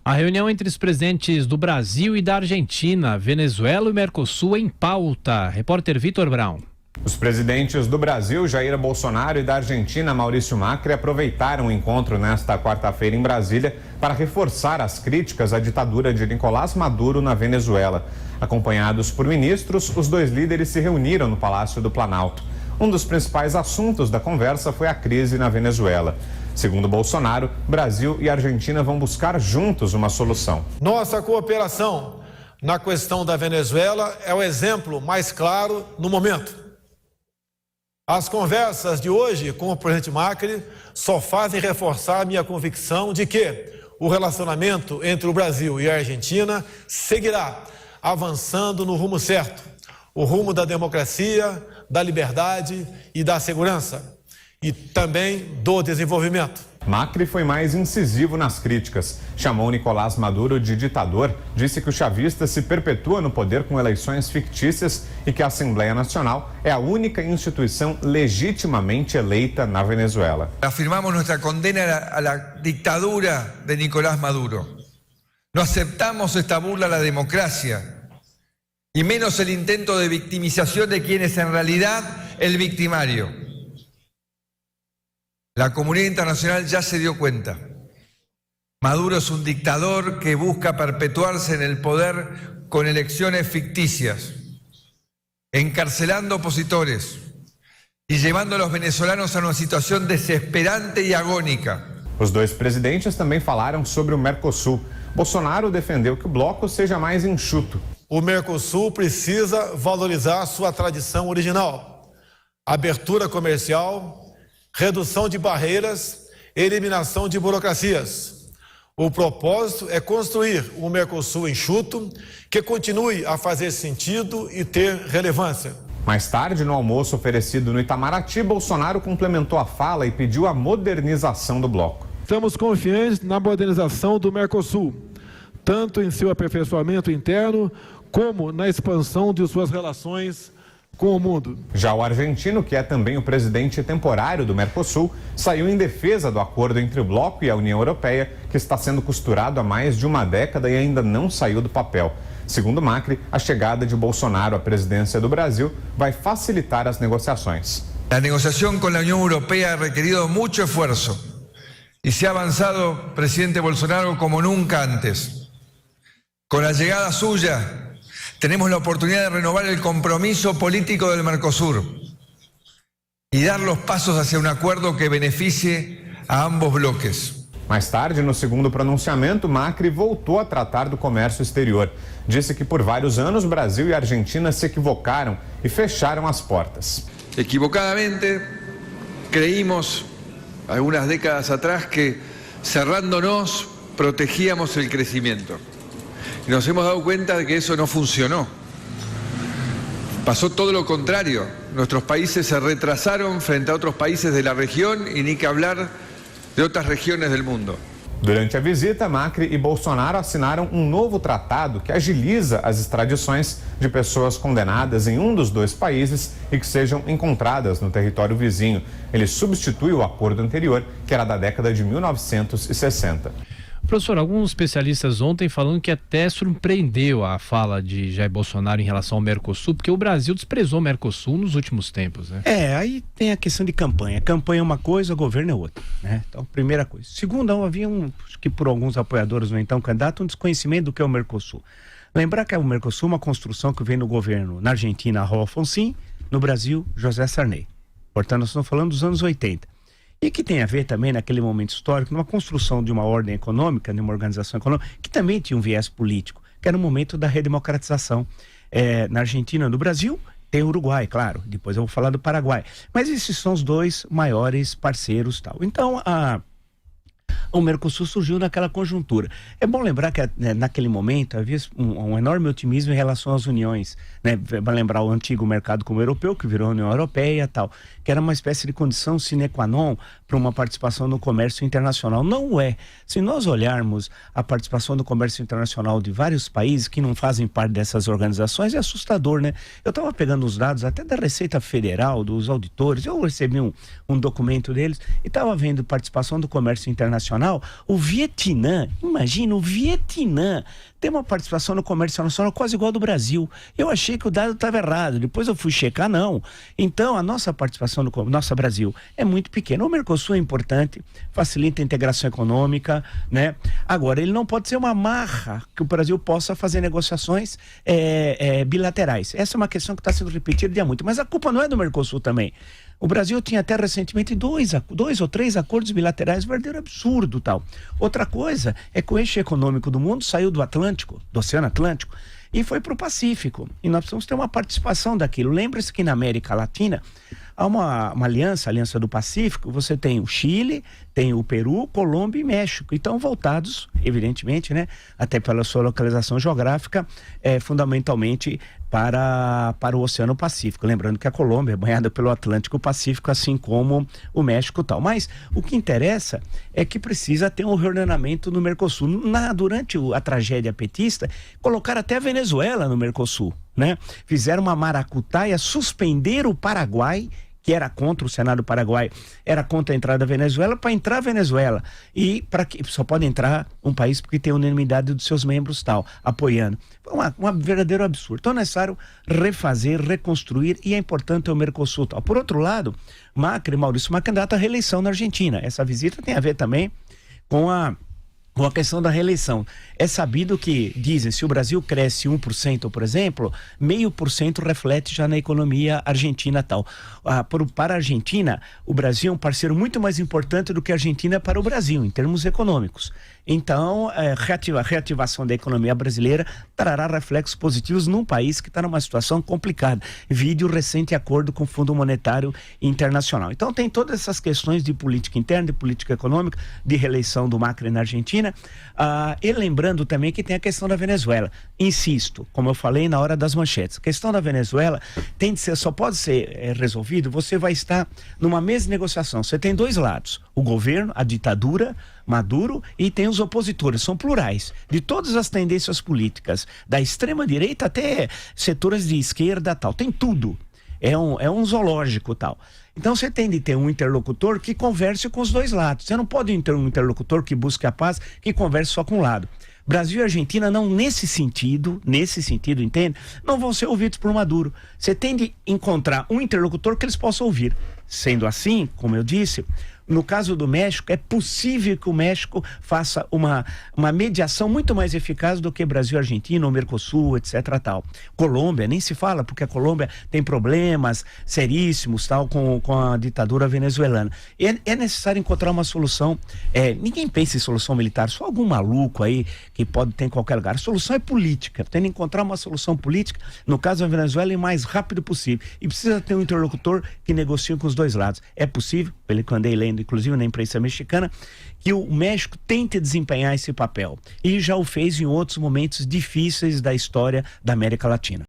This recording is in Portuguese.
A reunião entre os presidentes do Brasil e da Argentina, Venezuela e Mercosul em pauta. Repórter Vitor Brown. Os presidentes do Brasil, Jair Bolsonaro, e da Argentina, Maurício Macri, aproveitaram o encontro nesta quarta-feira em Brasília para reforçar as críticas à ditadura de Nicolás Maduro na Venezuela. Acompanhados por ministros, os dois líderes se reuniram no Palácio do Planalto. Um dos principais assuntos da conversa foi a crise na Venezuela. Segundo Bolsonaro, Brasil e Argentina vão buscar juntos uma solução. Nossa cooperação na questão da Venezuela é o exemplo mais claro no momento. As conversas de hoje com o presidente Macri só fazem reforçar a minha convicção de que o relacionamento entre o Brasil e a Argentina seguirá avançando no rumo certo, o rumo da democracia, da liberdade e da segurança, e também do desenvolvimento. Macri foi mais incisivo nas críticas. Chamou Nicolás Maduro de ditador, disse que o chavista se perpetua no poder com eleições fictícias e que a Assembleia Nacional é a única instituição legitimamente eleita na Venezuela. Afirmamos nuestra condena a la dictadura de Nicolás Maduro. No aceptamos esta burla a la democracia y menos el intento de victimización de quien es en realidad el victimario. La comunidad internacional ya se dio cuenta. Maduro es un dictador que busca perpetuarse en el poder con elecciones ficticias, encarcelando opositores y llevando a los venezolanos a una situación desesperante y agónica. Os dois presidentes também falaram sobre o Mercosul. Bolsonaro defendeu que o bloco seja mais enxuto. O Mercosul precisa valorizar sua tradição original, abertura comercial, redução de barreiras, eliminação de burocracias. O propósito é construir um Mercosul enxuto que continue a fazer sentido e ter relevância. Mais tarde, no almoço oferecido no Itamaraty, Bolsonaro complementou a fala e pediu a modernização do bloco. Estamos confiantes na modernização do Mercosul, tanto em seu aperfeiçoamento interno, como na expansão de suas relações com o mundo. Já o argentino, que é também o presidente temporário do Mercosul, saiu em defesa do acordo entre o bloco e a União Europeia, que está sendo costurado há mais de uma década e ainda não saiu do papel. Segundo Macri, a chegada de Bolsonaro à presidência do Brasil vai facilitar as negociações. A negociação com a União Europeia ha requerido muito esforço e se ha avançado, presidente Bolsonaro, como nunca antes. Com a chegada suya, tenemos la oportunidad de renovar el compromiso político del Mercosur y dar los pasos hacia un acuerdo que beneficie a ambos bloques. Mais tarde, no segundo pronunciamento, Macri voltou a tratar do comércio exterior. Disse que por vários anos Brasil e Argentina se equivocaram e fecharam as portas. Equivocadamente, creímos algunas décadas atrás que cerrándonos protegíamos el crecimiento. Y nos hemos dado cuenta de que eso no funcionó. Pasó todo lo contrario. Nuestros países se retrasaron frente a otros países de la región y ni que hablar de otras regiones del mundo. Durante a visita, Macri e Bolsonaro assinaram um novo tratado que agiliza as extradições de pessoas condenadas em um dos dois países e que sejam encontradas no território vizinho. Ele substitui o acordo anterior, que era da década de 1960. Professor, alguns especialistas ontem falando que até surpreendeu a fala de Jair Bolsonaro em relação ao Mercosul, porque o Brasil desprezou o Mercosul nos últimos tempos, né? Aí tem a questão de campanha. Campanha é uma coisa, governo é outra, né? Então, primeira coisa. Segunda, havia acho que por alguns apoiadores do então candidato, um desconhecimento do que é o Mercosul. Lembrar que o Mercosul é uma construção que vem no governo, na Argentina, Raul Alfonsín, no Brasil, José Sarney. Portanto, nós estamos falando dos anos 80. E que tem a ver também, naquele momento histórico, numa construção de uma ordem econômica, de uma organização econômica, que também tinha um viés político, que era o momento da redemocratização. Na Argentina, no Brasil, tem o Uruguai, claro, depois eu vou falar do Paraguai. Mas esses são os dois maiores parceiros tal. Então, o Mercosul surgiu naquela conjuntura. É bom lembrar que naquele momento havia um enorme otimismo em relação às uniões, né? Vai lembrar o antigo mercado comum europeu, que virou a União Europeia e tal, que era uma espécie de condição sine qua non para uma participação no comércio internacional. Não é. Se nós olharmos a participação no comércio internacional de vários países que não fazem parte dessas organizações, é assustador, né? Eu estava pegando os dados até da Receita Federal, dos auditores, eu recebi um documento deles e estava vendo participação do comércio internacional internacional, o Vietnã, imagina, o Vietnã tem uma participação no comércio internacional quase igual ao do Brasil. Eu achei que o dado estava errado, depois eu fui checar, não. Então, a nossa participação no nosso Brasil é muito pequena. O Mercosul é importante, facilita a integração econômica, né? Agora, ele não pode ser uma marra que o Brasil possa fazer negociações bilaterais. Essa é uma questão que está sendo repetida de há muito. Mas a culpa não é do Mercosul também. O Brasil tinha até recentemente dois ou três acordos bilaterais, verdadeiro absurdo tal. Outra coisa é que o eixo econômico do mundo saiu do Atlântico, do Oceano Atlântico, e foi para o Pacífico. E nós precisamos ter uma participação daquilo. Lembre-se que na América Latina há uma aliança, a Aliança do Pacífico. Você tem o Chile, tem o Peru, Colômbia e México. E estão voltados, evidentemente, né, até pela sua localização geográfica, fundamentalmente para o Oceano Pacífico. Lembrando que a Colômbia é banhada pelo Atlântico Pacífico, assim como o México e tal. Mas o que interessa é que precisa ter um reordenamento no Mercosul. Durante a tragédia petista, colocaram até a Venezuela no Mercosul, né? Fizeram uma maracutaia, suspenderam o Paraguai, que era contra o Senado Paraguai, era contra a entrada da Venezuela, para entrar a Venezuela. E para que só pode entrar um país porque tem unanimidade dos seus membros tal, apoiando. Um verdadeiro absurdo. Então é necessário refazer, reconstruir, e é importante o Mercosul tal. Por outro lado, Maurício Macri, candidato à reeleição na Argentina. Essa visita tem a ver também com a questão da reeleição. É sabido que, dizem, se o Brasil cresce 1%, por exemplo, 0,5% reflete já na economia argentina tal. Para a Argentina, o Brasil é um parceiro muito mais importante do que a Argentina para o Brasil, em termos econômicos. Então, a reativação da economia brasileira trará reflexos positivos num país que está numa situação complicada. Vide o recente acordo com o Fundo Monetário Internacional. Então, tem todas essas questões de política interna, de política econômica, de reeleição do Macri na Argentina. E lembrando também que tem a questão da Venezuela. Insisto, como eu falei na hora das manchetes, a questão da Venezuela só pode ser resolvido, você vai estar numa mesma negociação. Você tem dois lados, o governo, a ditadura, Maduro, e tem os opositores, são plurais, de todas as tendências políticas, da extrema direita até setores de esquerda tal, tem tudo. É um zoológico tal. Então você tem de ter um interlocutor que converse com os dois lados. Você não pode ter um interlocutor que busque a paz, que converse só com um lado. Brasil e Argentina não nesse sentido, entende? Não vão ser ouvidos por Maduro. Você tem de encontrar um interlocutor que eles possam ouvir. Sendo assim, como eu disse, no caso do México, é possível que o México faça uma mediação muito mais eficaz do que Brasil, Argentina, o Mercosul, etc. tal. Colômbia, nem se fala, porque a Colômbia tem problemas seríssimos tal, com a ditadura venezuelana. É necessário encontrar uma solução. Ninguém pensa em solução militar, só algum maluco aí que pode ter em qualquer lugar. A solução é política, tem de encontrar uma solução política, no caso da Venezuela, o mais rápido possível. E precisa ter um interlocutor que negocie com os dois lados. É possível, pelo que eu andei lendo, inclusive na imprensa mexicana, que o México tente desempenhar esse papel. E já o fez em outros momentos difíceis da história da América Latina.